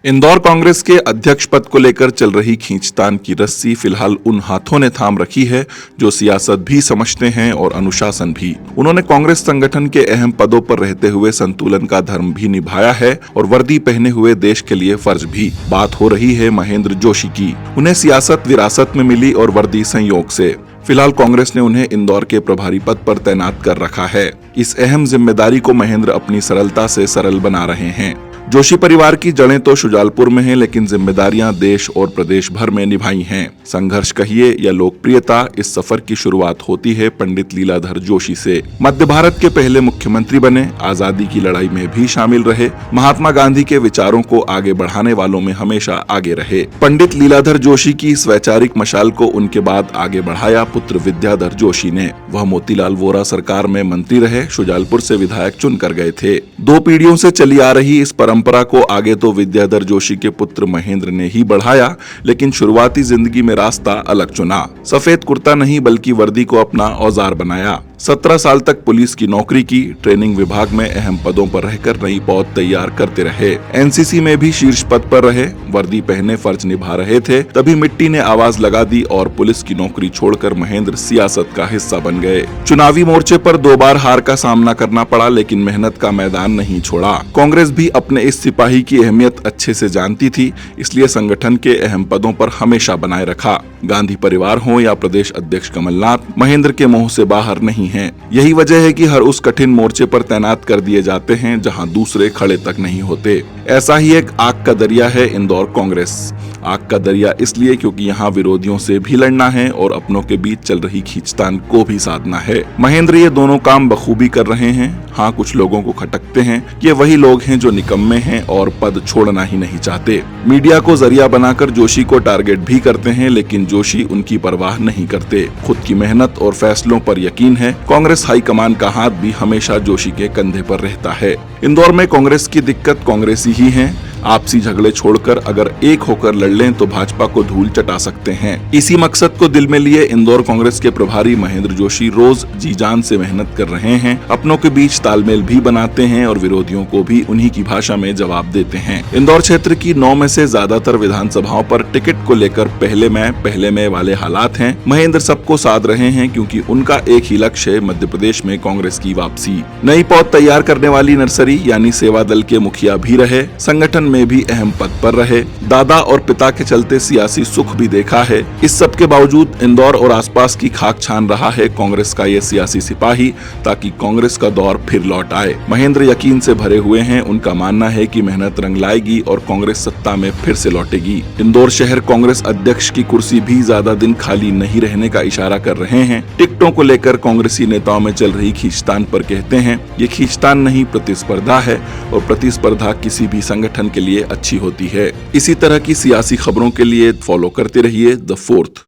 इंदौर कांग्रेस के अध्यक्ष पद को लेकर चल रही खींचतान की रस्सी फिलहाल उन हाथों ने थाम रखी है जो सियासत भी समझते हैं और अनुशासन भी। उन्होंने कांग्रेस संगठन के अहम पदों पर रहते हुए संतुलन का धर्म भी निभाया है और वर्दी पहने हुए देश के लिए फर्ज भी। बात हो रही है महेंद्र जोशी की। उन्हें सियासत विरासत में मिली और वर्दी संयोग से। फिलहाल कांग्रेस ने उन्हें इंदौर के प्रभारी पद पर तैनात कर रखा है। इस अहम जिम्मेदारी को महेंद्र अपनी सरलता से सरल बना रहे हैं। जोशी परिवार की जड़ें तो शुजालपुर में हैं, लेकिन जिम्मेदारियां देश और प्रदेश भर में निभाई हैं। संघर्ष कहिए या लोकप्रियता, इस सफर की शुरुआत होती है पंडित लीलाधर जोशी से। मध्य भारत के पहले मुख्यमंत्री बने, आजादी की लड़ाई में भी शामिल रहे, महात्मा गांधी के विचारों को आगे बढ़ाने वालों में हमेशा आगे रहे। पंडित लीलाधर जोशी की इस वैचारिक मशाल को उनके बाद आगे बढ़ाया पुत्र विद्याधर जोशी ने। वह मोतीलाल वोरा सरकार में मंत्री रहे, शुजालपुर से विधायक चुनकर गए थे। 2 पीढ़ियों से चली आ रही इस परंपरा को आगे तो विद्याधर जोशी के पुत्र महेंद्र ने ही बढ़ाया, लेकिन शुरुआती जिंदगी में रास्ता अलग चुना। सफेद कुर्ता नहीं बल्कि वर्दी को अपना औजार बनाया। 17 साल तक पुलिस की नौकरी की, ट्रेनिंग विभाग में अहम पदों पर रहकर नई पौध तैयार करते रहे। एनसीसी में भी शीर्ष पद पर रहे, वर्दी पहने फर्ज निभा रहे थे। तभी मिट्टी ने आवाज लगा दी और पुलिस की नौकरी छोड़कर महेंद्र सियासत का हिस्सा बन गए। चुनावी मोर्चे पर 2 बार हार का सामना करना पड़ा, लेकिन मेहनत का मैदान नहीं छोड़ा। कांग्रेस भी अपने इस सिपाही की अहमियत अच्छे से जानती थी, इसलिए संगठन के अहम पदों पर हमेशा बनाए रखा। गांधी परिवार हो या प्रदेश अध्यक्ष कमलनाथ, महेंद्र के मुंह से बाहर नहीं हैं। यही वजह है कि हर उस कठिन मोर्चे पर तैनात कर दिए जाते हैं जहां दूसरे खड़े तक नहीं होते। ऐसा ही एक आग का दरिया है इंदौर कांग्रेस। आग का दरिया इसलिए क्योंकि यहाँ विरोधियों से भी लड़ना है और अपनों के बीच चल रही खींचतान को भी साधना है। महेंद्र ये दोनों काम बखूबी कर रहे हैं। हाँ, कुछ लोगों को खटकते हैं। ये वही लोग हैं जो निकम्मे हैं और पद छोड़ना ही नहीं चाहते। मीडिया को जरिया बनाकर जोशी को टारगेट भी करते हैं, लेकिन जोशी उनकी परवाह नहीं करते। खुद की मेहनत और फैसलों पर यकीन है। कांग्रेस हाईकमान का हाथ भी हमेशा जोशी के कंधे पर रहता है। इंदौर में कांग्रेस की दिक्कत कांग्रेसी ही है। आपसी झगड़े छोड़कर अगर एक होकर लड़ लें तो भाजपा को धूल चटा सकते हैं। इसी मकसद को दिल में लिए इंदौर कांग्रेस के प्रभारी महेंद्र जोशी रोज जी जान से मेहनत कर रहे हैं। अपनों के बीच तालमेल भी बनाते हैं और विरोधियों को भी उन्हीं की भाषा में जवाब देते हैं। इंदौर क्षेत्र की 9 में से ज्यादातर विधानसभाओं पर टिकट को लेकर पहले में वाले हालात हैं। महेंद्र सबको साध रहे हैं क्योंकि उनका एक ही लक्ष्य है, मध्य प्रदेश में कांग्रेस की वापसी। नई पौध तैयार करने वाली नर्सरी यानी सेवा दल के मुखिया भी रहे, संगठन में भी अहम पद पर रहे। दादा और पिता के चलते सियासी सुख भी देखा है। इस सब के बावजूद इंदौर और आसपास की खाक छान रहा है कांग्रेस का ये सियासी सिपाही, ताकि कांग्रेस का दौर फिर लौट आए। महेंद्र यकीन से भरे हुए हैं। उनका मानना है कि मेहनत रंग लाएगी और कांग्रेस सत्ता में फिर से लौटेगी। इंदौर शहर कांग्रेस अध्यक्ष की कुर्सी भी ज्यादा दिन खाली नहीं रहने का इशारा कर रहे हैं। टिकटों को लेकर कांग्रेसी नेताओं में चल रही खींचतान पर कहते हैं, ये खींचतान नहीं प्रतिस्पर्धा है और प्रतिस्पर्धा किसी भी संगठन के लिए अच्छी होती है। इसी तरह की सियासी खबरों के लिए फॉलो करते रहिए द फोर्थ।